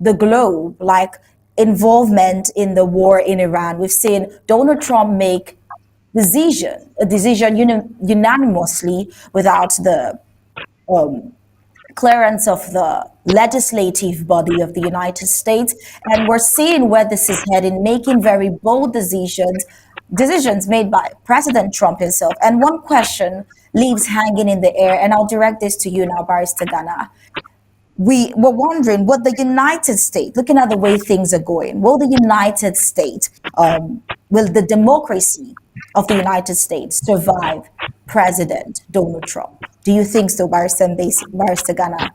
the globe, like involvement in the war in Iran. We've seen Donald Trump make a decision unanimously without the clearance of the legislative body of the United States. And we're seeing where this is heading, making very bold decisions made by President Trump himself. And one question leaves hanging in the air, and I'll direct this to you now, Barrister Gana. We were wondering, what the United States, looking at the way things are going, will the United States, will the democracy of the United States survive President Donald Trump? Do you think so, Barrister Ghana?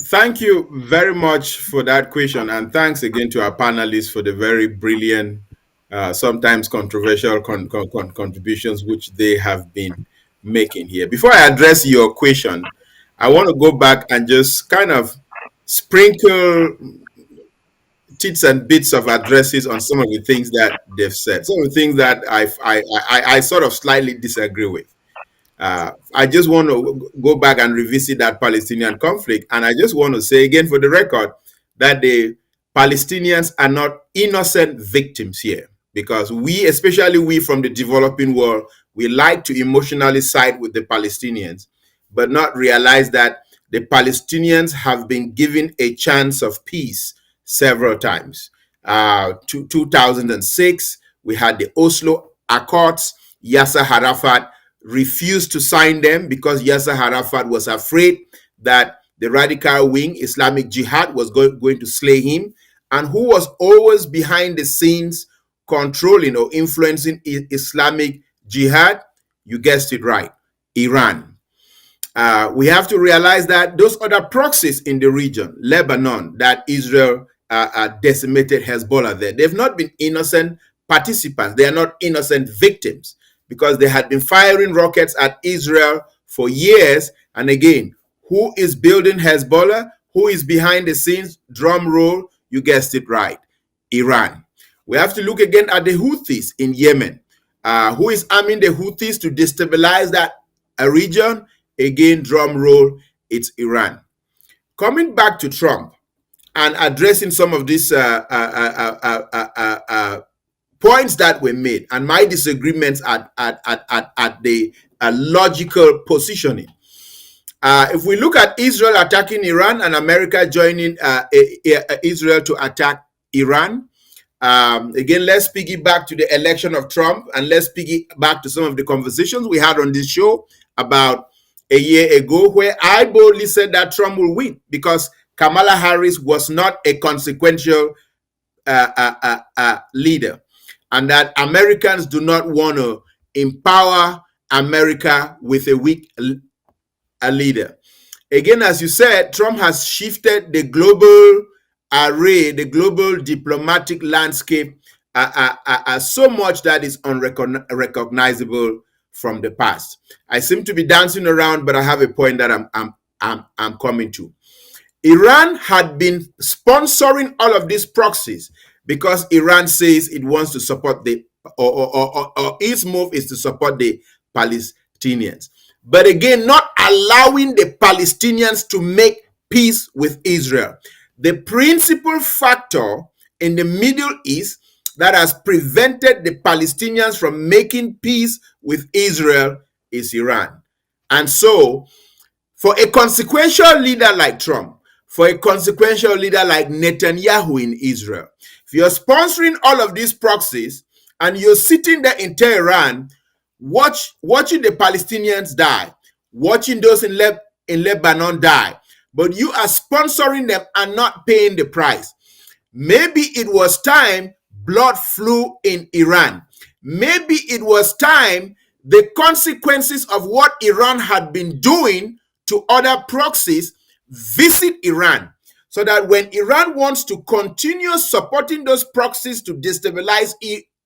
Thank you very much for that question, and thanks again to our panelists for the very brilliant, sometimes controversial contributions which they have been making here. Before I address your question, I want to go back and just kind of sprinkle tits and bits of addresses on some of the things that they've said, some of the things that I sort of slightly disagree with. I just want to go back and revisit that Palestinian conflict. And I just want to say again for the record that the Palestinians are not innocent victims here, because we, especially we from the developing world, we like to emotionally side with the Palestinians, but not realize that the Palestinians have been given a chance of peace several times. 2006, we had the Oslo Accords. Yasser Arafat refused to sign them because Yasser Arafat was afraid that the radical wing, Islamic Jihad, was going to slay him. And who was always behind the scenes controlling or influencing Islamic Jihad? You guessed it right, Iran. We have to realize that those other proxies in the region, Lebanon, that Israel decimated Hezbollah there, they've not been innocent participants. They are not innocent victims, because they had been firing rockets at Israel for years. And again, who is building Hezbollah? Who is behind the scenes? Drum roll, you guessed it right, Iran. We have to look again at the Houthis in Yemen. Who is arming the Houthis to destabilize that region? Again, drum roll, it's Iran. Coming back to Trump and addressing some of these points that were made and my disagreements at the logical positioning. If we look at Israel attacking Iran and America joining Israel to attack Iran, again, let's piggyback to the election of Trump, and let's piggyback to some of the conversations we had on this show about a year ago, where I boldly said that Trump will win because Kamala Harris was not a consequential leader, and that Americans do not want to empower America with a weak leader. Again, as you said, Trump has shifted the global array, the global diplomatic landscape so much that is unrecognizable from the past. I seem to be dancing around, but I have a point that I'm coming to. Iran had been sponsoring all of these proxies because Iran says it wants to support or its move is to support the Palestinians. But again, not allowing the Palestinians to make peace with Israel. The principal factor in the Middle East that has prevented the Palestinians from making peace with Israel is Iran. And so, for a consequential leader like Trump, for a consequential leader like Netanyahu in Israel, if you're sponsoring all of these proxies and you're sitting there in Tehran, watching the Palestinians die, watching those in Lebanon die, but you are sponsoring them and not paying the price. Maybe it was time blood flew in Iran. Maybe it was time the consequences of what Iran had been doing to other proxies visit Iran, so that when Iran wants to continue supporting those proxies to destabilize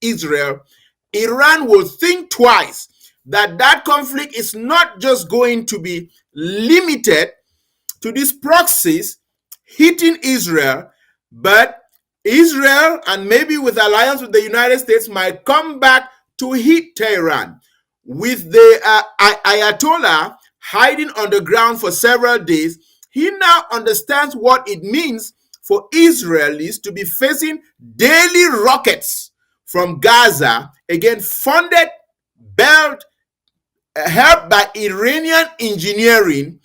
Israel, Iran will think twice that that conflict is not just going to be limited to these proxies hitting Israel, but Israel, and maybe with alliance with the United States, might come back to hit Tehran, with the Ayatollah hiding on the ground for several days He now understands what it means for Israelis to be facing daily rockets from Gaza, again funded, built, helped by Iranian engineering.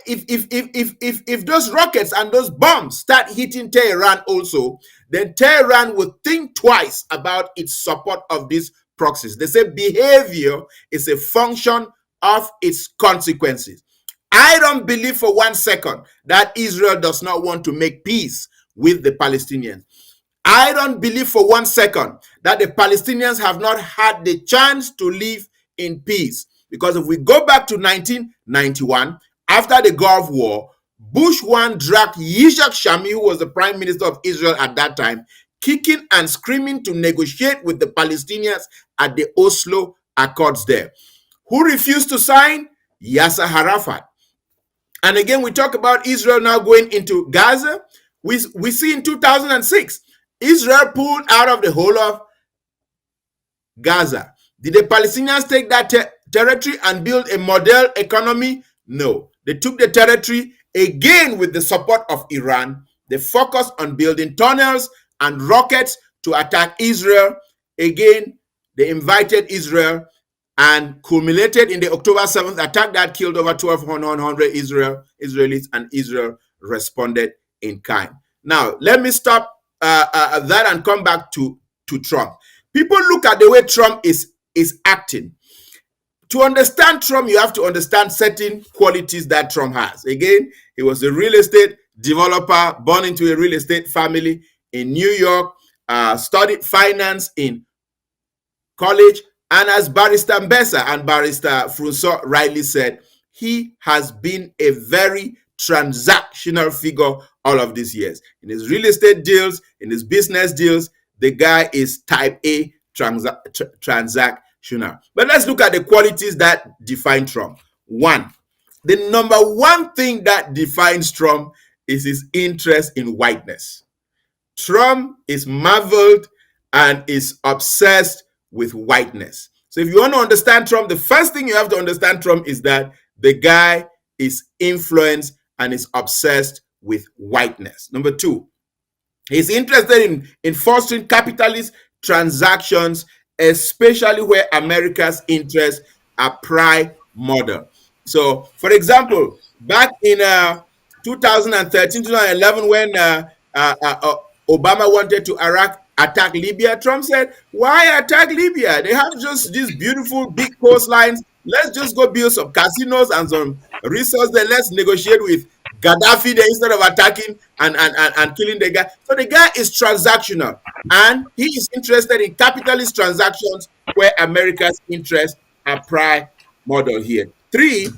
If those rockets and those bombs start hitting Tehran also, then Tehran will think twice about its support of these proxies. They say behavior is a function of its consequences. I don't believe for 1 second that Israel does not want to make peace with the Palestinians. I don't believe for 1 second that the Palestinians have not had the chance to live in peace. Because if we go back to 1991, after the Gulf War, Bush one dragged Yitzhak Shami, who was the prime minister of Israel at that time, kicking and screaming to negotiate with the Palestinians at the Oslo Accords there. Who refused to sign? Yasser Arafat. And again, we talk about Israel now going into Gaza. We see in 2006, Israel pulled out of the whole of Gaza. Did the Palestinians take that territory and build a model economy? No. They took the territory again with the support of Iran. They focused on building tunnels and rockets to attack Israel. Again, they invited Israel and culminated in the October 7th attack that killed over 1,200 Israelis, and Israel responded in kind. Now, let me stop that and come back to Trump. People look at the way Trump is acting. To understand Trump, you have to understand certain qualities that Trump has. Again, he was a real estate developer, born into a real estate family in New York, studied finance in college, and as Barrister Mbesa and Barrister Frunso rightly said, he has been a very transactional figure all of these years. In his real estate deals, in his business deals, the guy is type A transactional. But let's look at the qualities that define Trump. One, the number one thing that defines Trump is his interest in whiteness. Trump is marveled and is obsessed with whiteness. So if you want to understand Trump, the first thing you have to understand Trump is that the guy is influenced and is obsessed with whiteness. Number two, he's interested in fostering capitalist transactions, especially where America's interests are primordial. So, for example, back in 2013, 2011, when Obama wanted to attack Libya, Trump said, why attack Libya? They have just these beautiful big coastlines. Let's just go build some casinos and some resources there. Let's negotiate with Gaddafi there instead of attacking and killing the guy. So the guy is transactional, and he is interested in capitalist transactions where America's interests are primordial here. Three,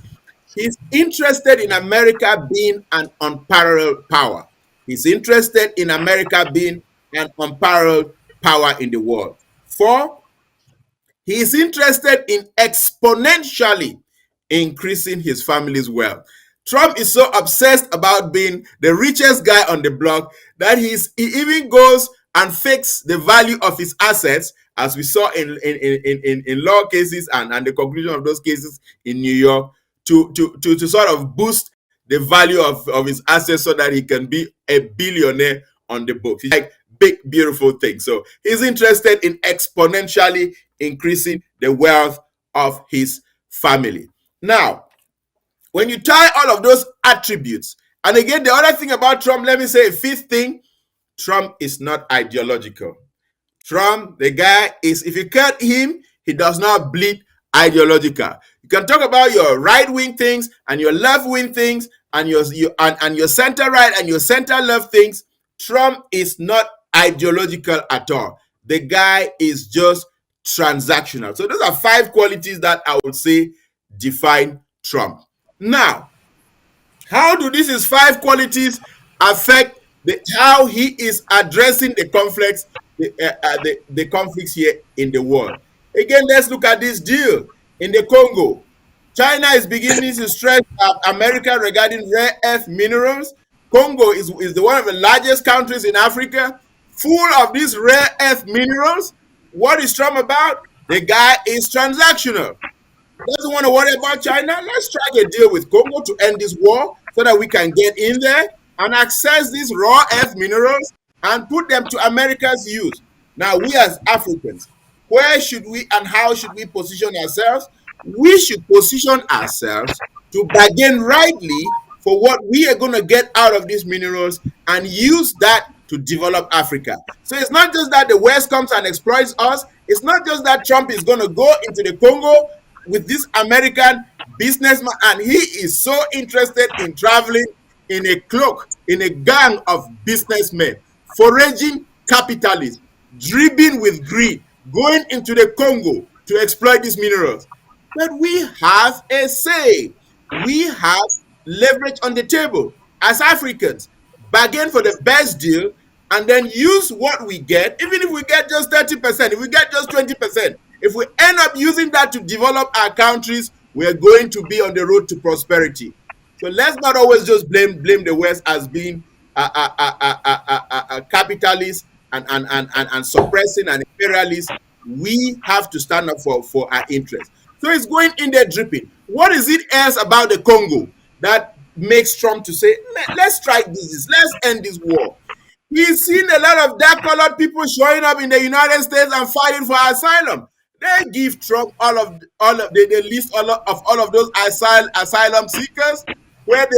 he's interested in America being an unparalleled power. He's interested in America being an unparalleled power in the world. Four, he is interested in exponentially increasing his family's wealth. Trump is so obsessed about being the richest guy on the block that he even goes and fakes the value of his assets, as we saw in law cases and the conclusion of those cases in New York, to sort of boost the value of his assets so that he can be a billionaire on the books. He's like big, beautiful thing. So he's interested in exponentially increasing the wealth of his family. Now, when you tie all of those attributes, and again, the other thing about Trump, let me say a fifth thing, Trump is not ideological. Trump, the guy is, if you cut him, he does not bleed ideological. You can talk about your right-wing things and your left-wing things and your center-right and your center-left things. Trump is not ideological at all. The guy is just transactional. So those are 5 qualities that I would say define Trump. Now, how do these 5 qualities affect how he is addressing the conflicts, the conflicts here in the world? Again, let's look at this deal in the Congo. China is beginning to stress America regarding rare earth minerals. Congo is one of the largest countries in Africa, full of these rare earth minerals. What is Trump about? The guy is transactional. Doesn't want to worry about China. Let's strike a deal with Congo to end this war so that we can get in there and access these raw earth minerals and put them to America's use. Now, we as Africans, where should we and how should we position ourselves? We should position ourselves to bargain rightly for what we are going to get out of these minerals and use that to develop Africa. So it's not just that the West comes and exploits us. It's not just that Trump is going to go into the Congo with this American businessman and he is so interested in traveling in a cloak, in a gang of businessmen, foraging capitalists, dripping with greed, going into the Congo to exploit these minerals. But we have a say. We have leverage on the table as Africans. Bargain for the best deal and then use what we get, even if we get just 30%, if we get just 20%, if we end up using that to develop our countries, we're going to be on the road to prosperity. So let's not always just blame the West as being a capitalist and suppressing and imperialist. We have to stand up for our interests. So it's going in there dripping. What is it else about the Congo that makes Trump to say, let's strike this, let's end this war? He's seen a lot of dark colored people showing up in the United States and fighting for asylum. They give Trump they list all of those asylum seekers where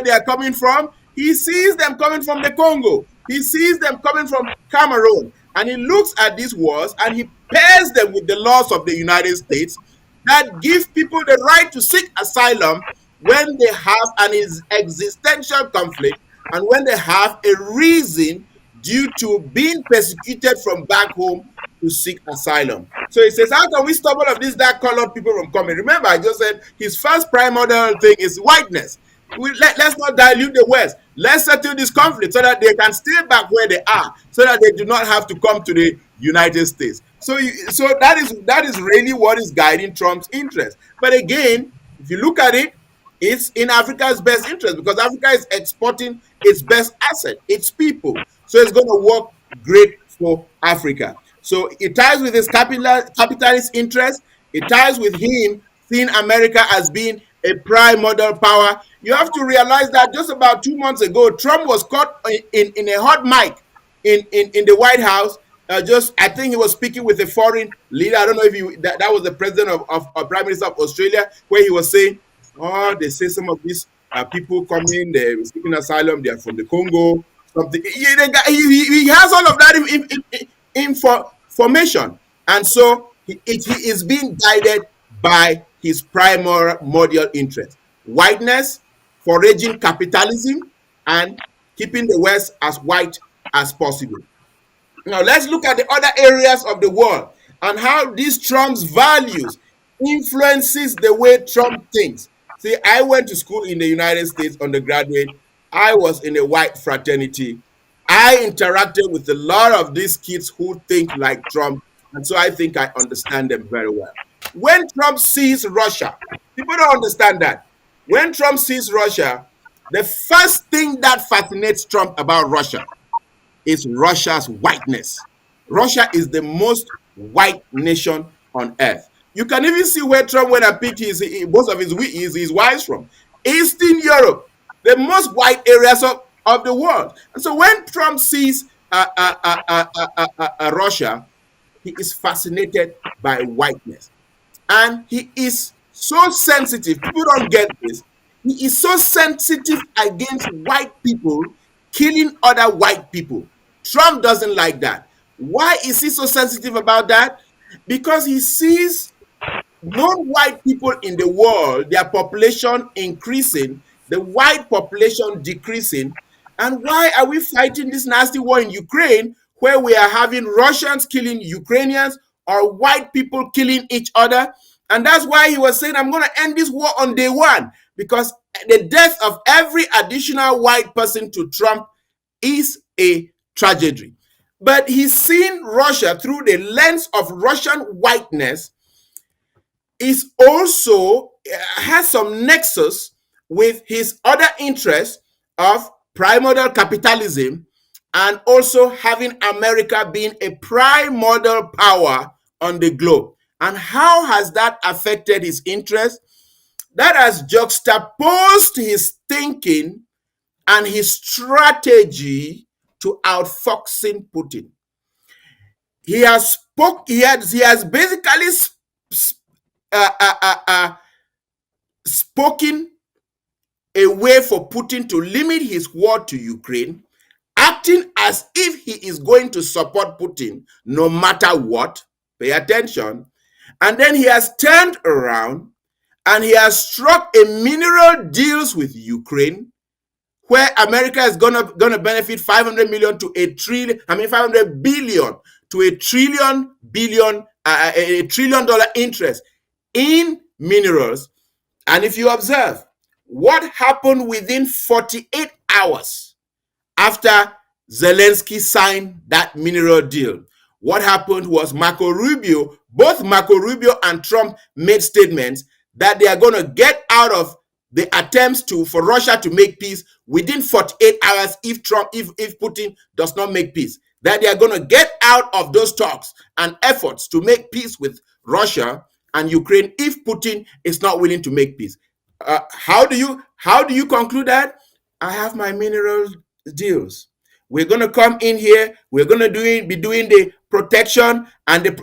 they are coming from. He sees them coming from the Congo. He sees them coming from Cameroon, and he looks at these wars and he pairs them with the laws of the United States that give people the right to seek asylum when they have an existential conflict and when they have a reason due to being persecuted from back home to seek asylum. So he says, how can we stop all of these dark colored people from coming? Remember, I just said his first primordial thing is whiteness. Let's not dilute the West. Let's settle this conflict so that they can stay back where they are, so that they do not have to come to the United States. So that is really what is guiding Trump's interest. But again, if you look at it, it's in Africa's best interest because Africa is exporting its best asset, its people. So it's going to work great for Africa. So it ties with his capitalist interest. It ties with him seeing America as being a prime model power. You have to realize that just about 2 months ago, Trump was caught in a hot mic in the White House. I think he was speaking with a foreign leader. I don't know if that was the president of Prime Minister of Australia, where he was saying, "Oh, they say some of these people coming, they're seeking asylum. They are from the Congo. Something." He has all of that information, and so he is being guided by his primordial interest: whiteness, foraging capitalism, and keeping the West as white as possible. Now let's look at the other areas of the world and how these Trump's values influences the way Trump thinks. See, I went to school in the United States undergraduate. I was in a white fraternity. I interacted with a lot of these kids who think like Trump, and so I think I understand them very well. When Trump sees Russia, people don't understand that. When Trump sees Russia, the first thing that fascinates Trump about Russia is Russia's whiteness. Russia is the most white nation on earth. You can even see where Trump went and picked most of his wives from. Eastern Europe, the most white areas of the world. And so when Trump sees Russia, he is fascinated by whiteness. And he is so sensitive. People don't get this. He is so sensitive against white people killing other white people. Trump doesn't like that. Why is he so sensitive about that? Because he sees non-white people in the world, their population increasing, the white population decreasing. And why are we fighting this nasty war in Ukraine where we are having Russians killing Ukrainians or white people killing each other? And that's why he was saying, I'm going to end this war on day one, because the death of every additional white person to Trump is a tragedy. But he's seen Russia through the lens of Russian whiteness is also has some nexus with his other interests of primordial capitalism and also having America being a primordial power on the globe. And how has that affected his interest? that has juxtaposed his thinking and his strategy to outfoxing Putin. He has basically uh, uh, uh, uh, spoken a way for Putin to limit his war to Ukraine, acting as if he is going to support Putin no matter what. Pay attention. And then he has turned around and he has struck a mineral deals with Ukraine where America is gonna benefit 500 million to a trillion, 500 billion to a trillion dollar interest in minerals. And if you observe what happened within 48 hours after Zelensky signed that mineral deal, what happened was both Marco Rubio and Trump made statements that they are going to get out of the attempts for Russia to make peace within 48 hours if Putin does not make peace. That they are going to get out of those talks and efforts to make peace with Russia and Ukraine if Putin is not willing to make peace. How do you conclude that? I have my mineral deals. We're going to come in here. We're going to be doing the protection and the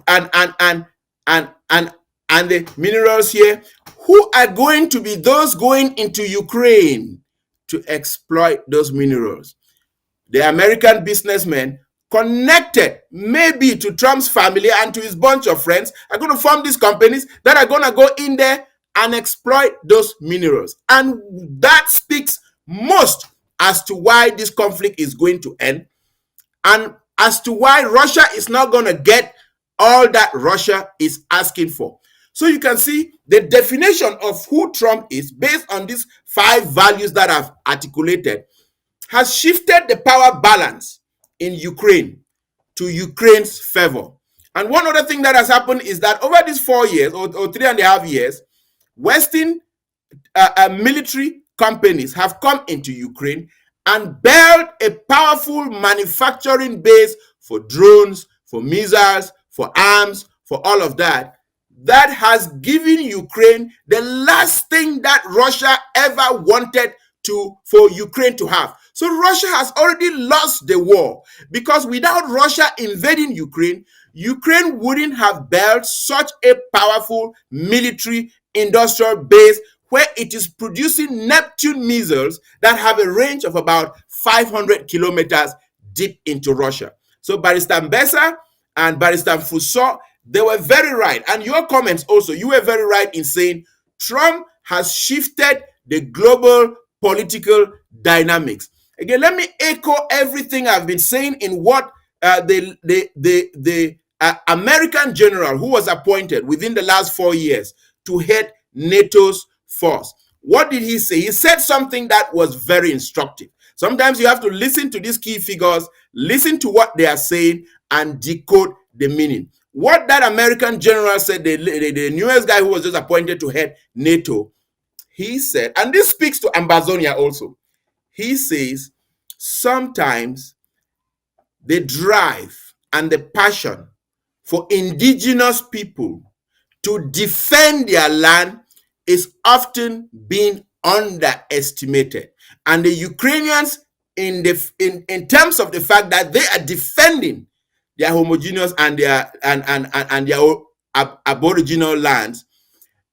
minerals here. Who are going to be those going into Ukraine to exploit those minerals? The American businessmen connected maybe to Trump's family and to his bunch of friends are going to form these companies that are going to go in there and exploit those minerals. And that speaks most as to why this conflict is going to end and as to why Russia is not going to get all that Russia is asking for. So you can see the definition of who Trump is based on these 5 values that I've articulated has shifted the power balance in Ukraine to Ukraine's favor. And one other thing that has happened is that over these 4 years or 3.5 years, Western military companies have come into Ukraine and built a powerful manufacturing base for drones, for missiles, for arms, for all of that. That has given Ukraine the last thing that Russia ever wanted for Ukraine to have. So Russia has already lost the war because without Russia invading Ukraine, Ukraine wouldn't have built such a powerful military industrial base where it is producing Neptune missiles that have a range of about 500 kilometers deep into Russia. So Barrister Mbesa and Barrister Fuso, they were very right. And your comments also, you were very right in saying Trump has shifted the global political dynamics. Again, let me echo everything I've been saying in what the American general who was appointed within the last 4 years to head NATO's force. What did he say? He said something that was very instructive. Sometimes you have to listen to these key figures, listen to what they are saying, and decode the meaning. What that American general said, the newest guy who was just appointed to head NATO, he said, and this speaks to Ambazonia also, he says, sometimes the drive and the passion for indigenous people to defend their land is often being underestimated. And the Ukrainians, in terms of the fact that they are defending their homogeneous and their aboriginal lands,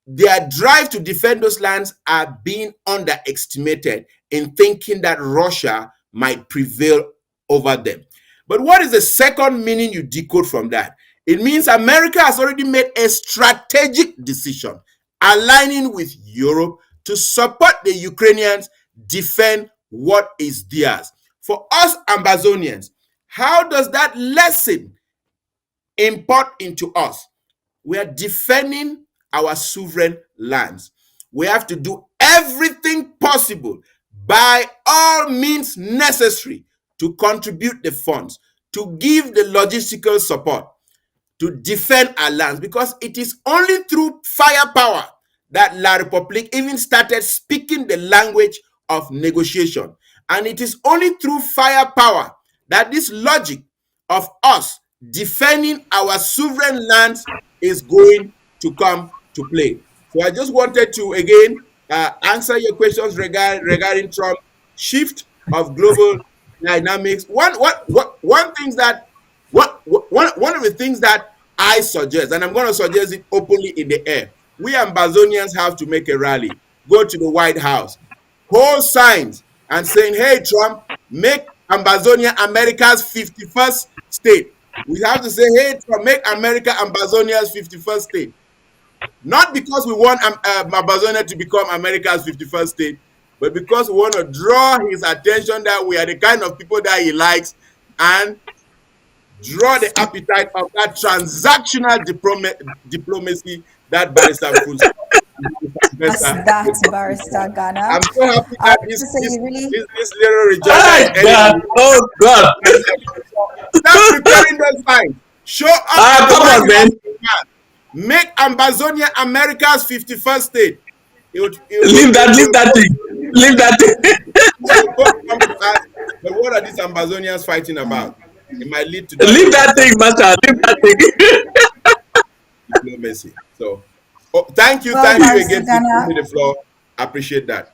their drive to defend those lands are being underestimated in thinking that Russia might prevail over them. But what is the second meaning you decode from that? It means America has already made a strategic decision aligning with Europe to support the Ukrainians defend what is theirs. For us Ambazonians, how does that lesson import into us? We are defending our sovereign lands. We have to do everything possible by all means necessary to contribute the funds, to give the logistical support, to defend our lands, because it is only through firepower that La République even started speaking the language of negotiation. And it is only through firepower that this logic of us defending our sovereign lands is going to come to play. So I just wanted to again answer your questions regarding Trump shift of global dynamics. One things that one of the things that I suggest, and I'm going to suggest it openly in the air. We Ambazonians have to make a rally, go to the White House, hold signs, and saying, "Hey, Trump, make Ambazonia America's 51st state." We have to say, "Hey, Trump, make America Ambazonia's 51st state." Not because we want Amazonia to become America's 51st state, but because we want to draw his attention that we are the kind of people that he likes, and draw the appetite of that transactional diplomacy that Barrister Fruits That's investor. that, Barrister Ghana. I'm so happy I that want this to say this you really, this, this little rejoinder My is ending. God. Oh God. Start preparing those signs. Show up at the Come White on, man. House. Make Ambazonia America's 51st state. Leave that thing. Leave that thing. It will both come to us. But what are these Ambazonians fighting about? It might lead to that Leave that thing, conversation, master. Leave that thing. diplomacy. So, oh, thank well, you Barrister again for giving Ghana, me the floor. I appreciate that.